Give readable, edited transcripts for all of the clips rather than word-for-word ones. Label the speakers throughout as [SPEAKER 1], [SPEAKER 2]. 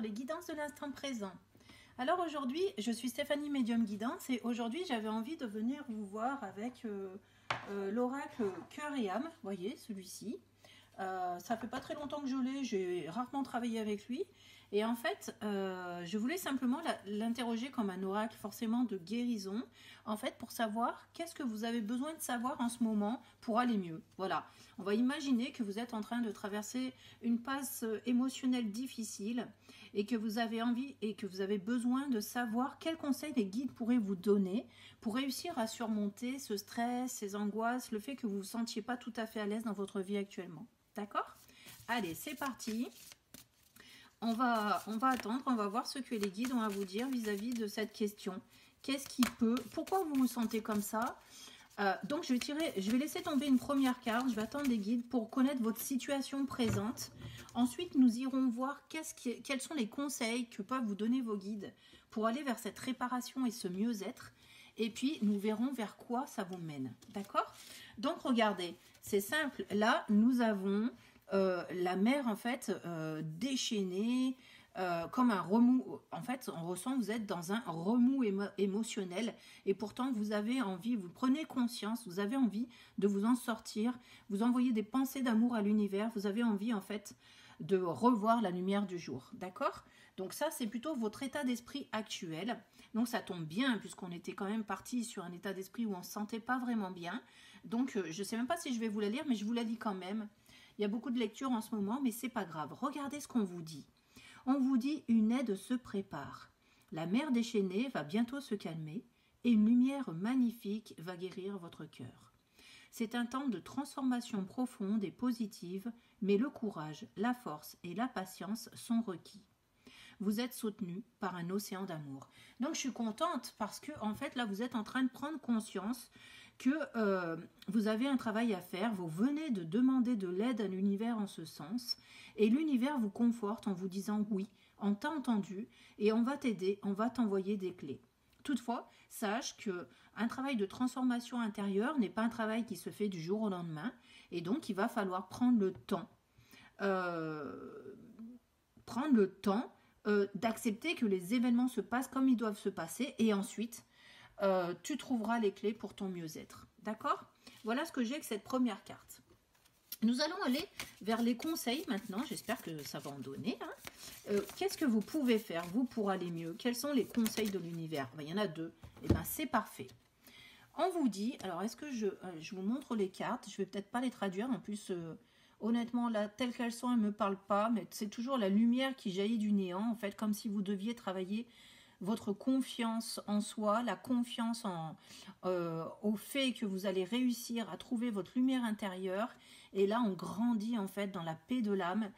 [SPEAKER 1] sur les guidances de l'instant présent. Alors aujourd'hui, je suis Stéphanie Médium Guidance et aujourd'hui j'avais envie de venir vous voir avec l'oracle Cœur et âme, vous voyez celui-ci. Ça fait pas très longtemps que je l'ai, j'ai rarement travaillé avec lui. Et en fait, je voulais simplement l'interroger comme un oracle forcément de guérison, en fait, pour savoir qu'est-ce que vous avez besoin de savoir en ce moment pour aller mieux. Voilà, on va imaginer que vous êtes en train de traverser une passe émotionnelle difficile et que vous avez envie et que vous avez besoin de savoir quels conseils les guides pourraient vous donner pour réussir à surmonter ce stress, ces angoisses, le fait que vous ne vous sentiez pas tout à fait à l'aise dans votre vie actuellement. D'accord? Allez, c'est parti. On va attendre, on va voir ce que les guides ont à vous dire vis-à-vis de cette question. Qu'est-ce qui peut... Pourquoi vous vous sentez comme ça? Donc, je vais laisser tomber une première carte. Je vais attendre les guides pour connaître votre situation présente. Ensuite, nous irons voir quels sont les conseils que peuvent vous donner vos guides pour aller vers cette réparation et ce mieux-être. Et puis, nous verrons vers quoi ça vous mène. D'accord? Donc, regardez, c'est simple. Là, nous avons... la mer en fait déchaînée comme un remous. En fait on ressent que vous êtes dans un remous émotionnel et pourtant vous avez envie, vous prenez conscience, vous avez envie de vous en sortir, vous envoyez des pensées d'amour à l'univers, vous avez envie en fait de revoir la lumière du jour, d'accord? Donc ça c'est plutôt votre état d'esprit actuel, donc ça tombe bien puisqu'on était quand même parti sur un état d'esprit où on ne se sentait pas vraiment bien, donc je ne sais même pas si je vais vous la lire mais je vous la lis quand même. Il y a beaucoup de lectures en ce moment, mais c'est pas grave. Regardez ce qu'on vous dit. On vous dit une aide se prépare. La mer déchaînée va bientôt se calmer et une lumière magnifique va guérir votre cœur. C'est un temps de transformation profonde et positive, mais le courage, la force et la patience sont requis. Vous êtes soutenu par un océan d'amour. Donc je suis contente parce que en fait là vous êtes en train de prendre conscience que vous avez un travail à faire, vous venez de demander de l'aide à l'univers en ce sens, et l'univers vous conforte en vous disant oui, on t'a entendu, et on va t'aider, on va t'envoyer des clés. Toutefois, sache qu'un travail de transformation intérieure n'est pas un travail qui se fait du jour au lendemain, et donc il va falloir prendre le temps. D'accepter que les événements se passent comme ils doivent se passer, et ensuite, tu trouveras les clés pour ton mieux-être. D'accord? Voilà ce que j'ai avec cette première carte. Nous allons aller vers les conseils maintenant. J'espère que ça va en donner. Hein. Qu'est-ce que vous pouvez faire, vous, pour aller mieux? Quels sont les conseils de l'univers? Il y en a deux. Eh bien, c'est parfait. On vous dit... Alors, est-ce que je vous montre les cartes? Je ne vais peut-être pas les traduire. En plus, honnêtement, là, telles qu'elles sont, elles ne me parlent pas. Mais c'est toujours la lumière qui jaillit du néant. En fait, comme si vous deviez travailler... votre confiance en soi, la confiance au fait que vous allez réussir à trouver votre lumière intérieure. Et là, on grandit en fait dans la paix de l'âme.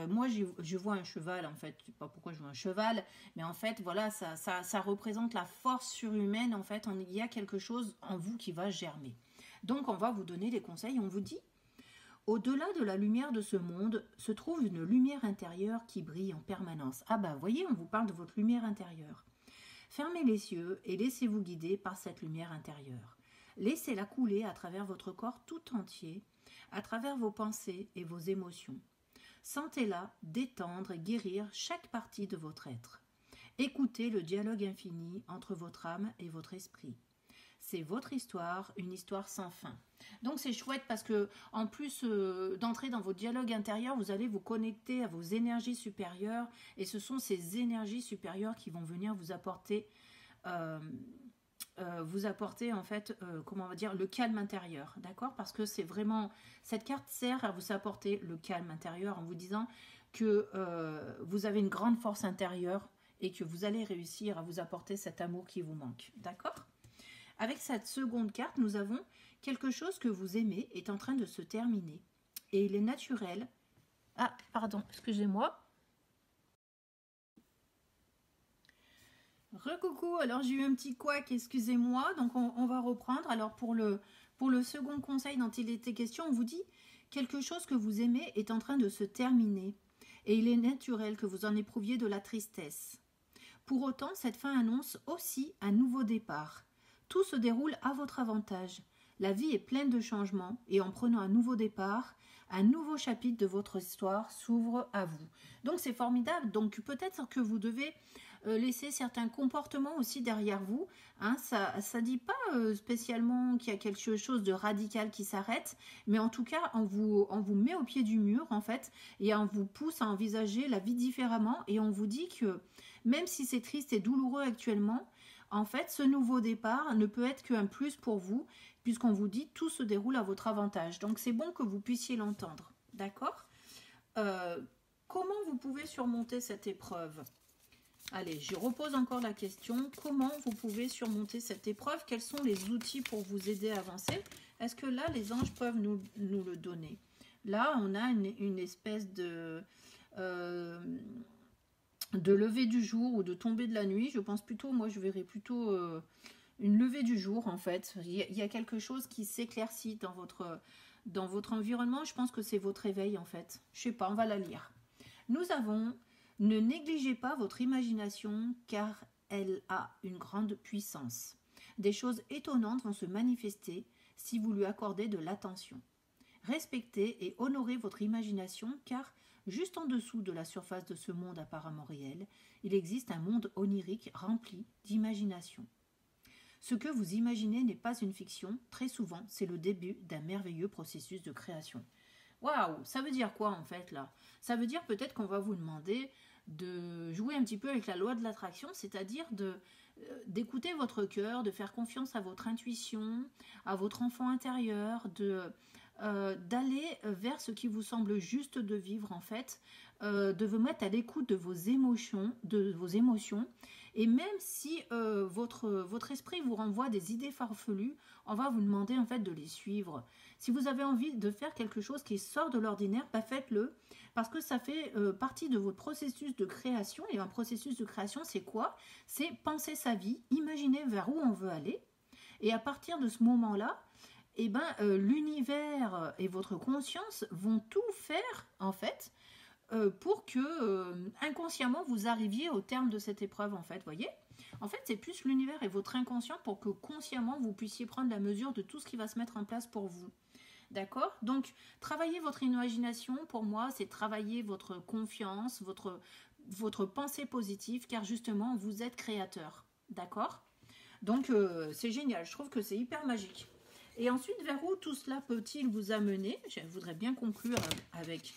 [SPEAKER 1] Moi, je vois un cheval, en fait. Je ne sais pas pourquoi je vois un cheval, mais en fait, voilà, ça représente la force surhumaine. En fait, il y a quelque chose en vous qui va germer. Donc, on va vous donner les conseils. On vous dit... Au-delà de la lumière de ce monde se trouve une lumière intérieure qui brille en permanence. Ah bah, voyez, on vous parle de votre lumière intérieure. Fermez les yeux et laissez-vous guider par cette lumière intérieure. Laissez-la couler à travers votre corps tout entier, à travers vos pensées et vos émotions. Sentez-la détendre et guérir chaque partie de votre être. Écoutez le dialogue infini entre votre âme et votre esprit. C'est votre histoire, une histoire sans fin. Donc c'est chouette parce que en plus d'entrer dans votre dialogue intérieur, vous allez vous connecter à vos énergies supérieures et ce sont ces énergies supérieures qui vont venir vous apporter en fait, comment on va dire, le calme intérieur, d'accord? Parce que c'est vraiment, cette carte sert à vous apporter le calme intérieur en vous disant que vous avez une grande force intérieure et que vous allez réussir à vous apporter cet amour qui vous manque, d'accord? Avec cette seconde carte, nous avons quelque chose que vous aimez est en train de se terminer. Et il est naturel. Ah, pardon, excusez-moi. Recoucou, alors j'ai eu un petit couac, excusez-moi. Donc on va reprendre. Alors pour le second conseil dont il était question, on vous dit quelque chose que vous aimez est en train de se terminer. Et il est naturel que vous en éprouviez de la tristesse. Pour autant, cette fin annonce aussi un nouveau départ. Tout se déroule à votre avantage. La vie est pleine de changements et en prenant un nouveau départ, un nouveau chapitre de votre histoire s'ouvre à vous. Donc c'est formidable. Donc peut-être que vous devez laisser certains comportements aussi derrière vous. Hein, ça ne dit pas spécialement qu'il y a quelque chose de radical qui s'arrête, mais en tout cas, on vous met au pied du mur, en fait, et on vous pousse à envisager la vie différemment, et on vous dit que même si c'est triste et douloureux actuellement, en fait, ce nouveau départ ne peut être qu'un plus pour vous, puisqu'on vous dit tout se déroule à votre avantage. Donc c'est bon que vous puissiez l'entendre, d'accord? Comment vous pouvez surmonter cette épreuve? Allez, je repose encore la question. Comment vous pouvez surmonter cette épreuve? Quels sont les outils pour vous aider à avancer? Est-ce que là, les anges peuvent nous le donner? Là, on a une espèce de lever du jour ou de tomber de la nuit. Je pense plutôt, moi, je verrais plutôt une levée du jour, en fait. Il y a quelque chose qui s'éclaircit dans votre environnement. Je pense que c'est votre éveil, en fait. Je sais pas, on va la lire. Nous avons... Ne négligez pas votre imagination car elle a une grande puissance. Des choses étonnantes vont se manifester si vous lui accordez de l'attention. Respectez et honorez votre imagination car juste en dessous de la surface de ce monde apparemment réel, il existe un monde onirique rempli d'imagination. Ce que vous imaginez n'est pas une fiction, très souvent c'est le début d'un merveilleux processus de création. Waouh, ça veut dire quoi en fait là? Ça veut dire peut-être qu'on va vous demander de jouer un petit peu avec la loi de l'attraction, c'est-à-dire d'écouter votre cœur, de faire confiance à votre intuition, à votre enfant intérieur, d'aller vers ce qui vous semble juste de vivre en fait, de vous mettre à l'écoute de vos émotions, et même si votre esprit vous renvoie des idées farfelues, on va vous demander en fait de les suivre. Si vous avez envie de faire quelque chose qui sort de l'ordinaire, bah faites-le, parce que ça fait partie de votre processus de création. Et un processus de création, c'est quoi? C'est penser sa vie, imaginer vers où on veut aller, et à partir de ce moment-là, eh ben, l'univers et votre conscience vont tout faire en fait pour que inconsciemment vous arriviez au terme de cette épreuve en fait, voyez. En fait, c'est plus l'univers et votre inconscient pour que consciemment vous puissiez prendre la mesure de tout ce qui va se mettre en place pour vous. D'accord? Donc, travailler votre imagination, pour moi, c'est travailler votre confiance, votre pensée positive, car justement, vous êtes créateur. D'accord? Donc, c'est génial. Je trouve que c'est hyper magique. Et ensuite, vers où tout cela peut-il vous amener? Je voudrais bien conclure avec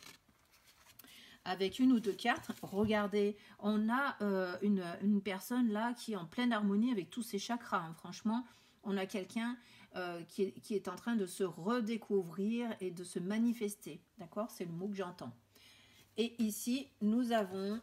[SPEAKER 1] une ou deux cartes. Regardez, on a une personne là qui est en pleine harmonie avec tous ses chakras. Hein. Franchement, on a quelqu'un qui est en train de se redécouvrir et de se manifester. D'accord? C'est le mot que j'entends. Et ici, nous avons...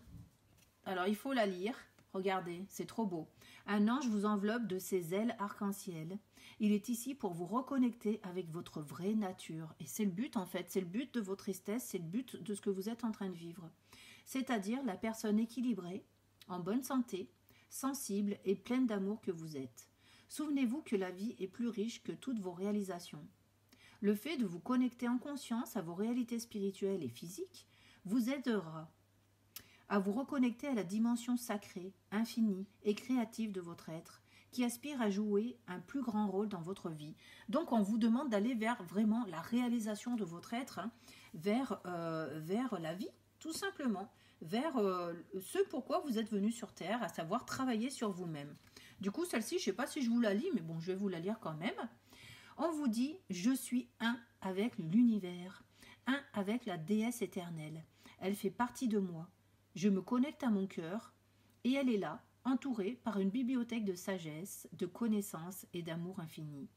[SPEAKER 1] Alors, il faut la lire. Regardez, c'est trop beau. Un ange vous enveloppe de ses ailes arc-en-ciel. Il est ici pour vous reconnecter avec votre vraie nature. Et c'est le but en fait, c'est le but de vos tristesses, c'est le but de ce que vous êtes en train de vivre. C'est-à-dire la personne équilibrée, en bonne santé, sensible et pleine d'amour que vous êtes. Souvenez-vous que la vie est plus riche que toutes vos réalisations. Le fait de vous connecter en conscience à vos réalités spirituelles et physiques vous aidera à vous reconnecter à la dimension sacrée, infinie et créative de votre être, qui aspire à jouer un plus grand rôle dans votre vie. Donc on vous demande d'aller vers vraiment la réalisation de votre être, hein, vers la vie, tout simplement, vers ce pourquoi vous êtes venu sur Terre, à savoir travailler sur vous-même. Du coup, celle-ci, je ne sais pas si je vous la lis, mais bon, je vais vous la lire quand même. On vous dit, je suis un avec l'univers, un avec la déesse éternelle. Elle fait partie de moi. Je me connecte à mon cœur et elle est là, entourée par une bibliothèque de sagesse, de connaissances et d'amour infini.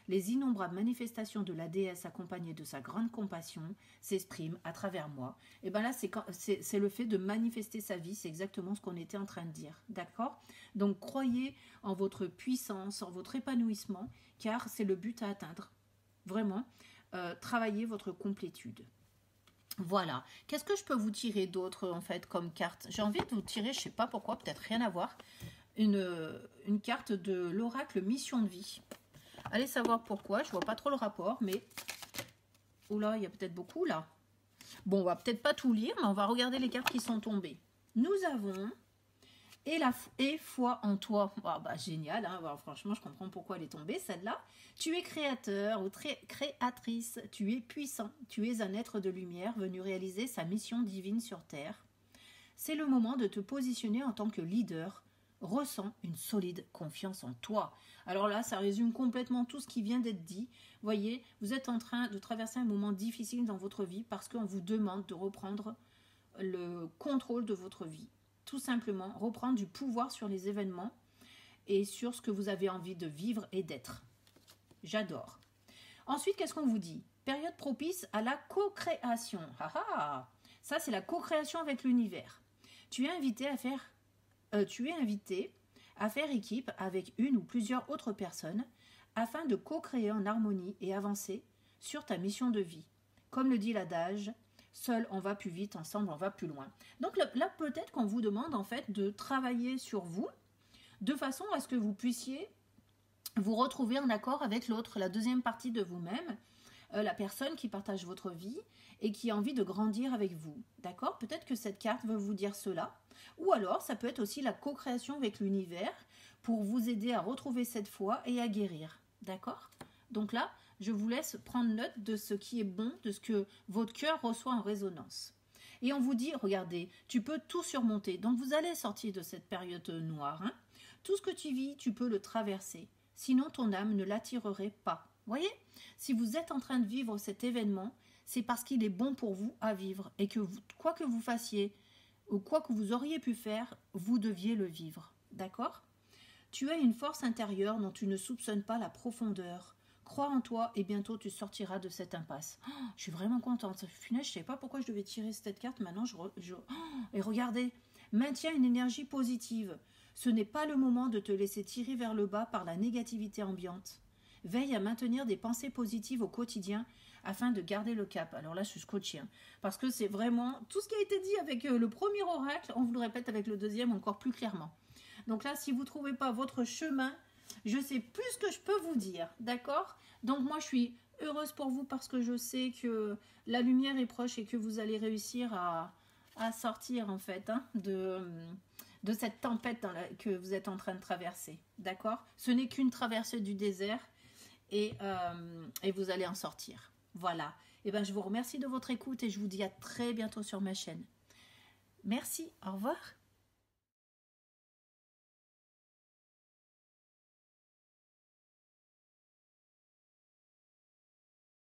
[SPEAKER 1] Les innombrables manifestations de la déesse accompagnées de sa grande compassion s'expriment à travers moi. Et bien là, c'est le fait de manifester sa vie, c'est exactement ce qu'on était en train de dire. D'accord? Donc croyez en votre puissance, en votre épanouissement, car c'est le but à atteindre. Vraiment, travaillez votre complétude. Voilà. Qu'est-ce que je peux vous tirer d'autre en fait comme carte? J'ai envie de vous tirer, je ne sais pas pourquoi, peut-être rien à voir, une carte de l'oracle Mission de vie. Allez savoir pourquoi, je vois pas trop le rapport, mais... Oula, il y a peut-être beaucoup là. Bon, on va peut-être pas tout lire, mais on va regarder les cartes qui sont tombées. Nous avons et foi en toi. Oh, bah, génial, hein. Alors, franchement, je comprends pourquoi elle est tombée, celle-là. Tu es créateur ou créatrice, tu es puissant, tu es un être de lumière venu réaliser sa mission divine sur Terre. C'est le moment de te positionner en tant que leader. Ressens une solide confiance en toi. Alors là, ça résume complètement tout ce qui vient d'être dit. Voyez, vous êtes en train de traverser un moment difficile dans votre vie parce qu'on vous demande de reprendre le contrôle de votre vie. Tout simplement, reprendre du pouvoir sur les événements et sur ce que vous avez envie de vivre et d'être. J'adore. Ensuite, qu'est-ce qu'on vous dit? Période propice à la co-création. Ah ah, ça, c'est la co-création avec l'univers. Tu es invité à faire équipe avec une ou plusieurs autres personnes afin de co-créer en harmonie et avancer sur ta mission de vie. Comme le dit l'adage, seul on va plus vite, ensemble on va plus loin. Donc là peut-être qu'on vous demande en fait de travailler sur vous de façon à ce que vous puissiez vous retrouver en accord avec l'autre, la deuxième partie de vous-même, la personne qui partage votre vie et qui a envie de grandir avec vous. D'accord? Peut-être que cette carte veut vous dire cela. Ou alors, ça peut être aussi la co-création avec l'univers pour vous aider à retrouver cette foi et à guérir. D'accord? Donc là, je vous laisse prendre note de ce qui est bon, de ce que votre cœur reçoit en résonance. Et on vous dit, regardez, tu peux tout surmonter. Donc vous allez sortir de cette période noire. Hein? Tout ce que tu vis, tu peux le traverser. Sinon, ton âme ne l'attirerait pas. Voyez, si vous êtes en train de vivre cet événement, c'est parce qu'il est bon pour vous à vivre et que quoi que vous fassiez ou quoi que vous auriez pu faire, vous deviez le vivre. D'accord? Tu as une force intérieure dont tu ne soupçonnes pas la profondeur. Crois en toi et bientôt tu sortiras de cette impasse. Oh, je suis vraiment contente. Finalement, je ne sais pas pourquoi je devais tirer cette carte. Maintenant, et regardez, maintiens une énergie positive. Ce n'est pas le moment de te laisser tirer vers le bas par la négativité ambiante. Veille à maintenir des pensées positives au quotidien afin de garder le cap. Alors là, je suis scotchée, hein, parce que c'est vraiment tout ce qui a été dit avec le premier oracle, on vous le répète avec le deuxième encore plus clairement. Donc là, si vous ne trouvez pas votre chemin, je sais plus ce que je peux vous dire, d'accord? Donc moi, je suis heureuse pour vous parce que je sais que la lumière est proche et que vous allez réussir à sortir en fait hein, de cette tempête que vous êtes en train de traverser, d'accord? Ce n'est qu'une traversée du désert et vous allez en sortir. Voilà. Et ben, je vous remercie de votre écoute et je vous dis à très bientôt sur ma chaîne. Merci, au revoir.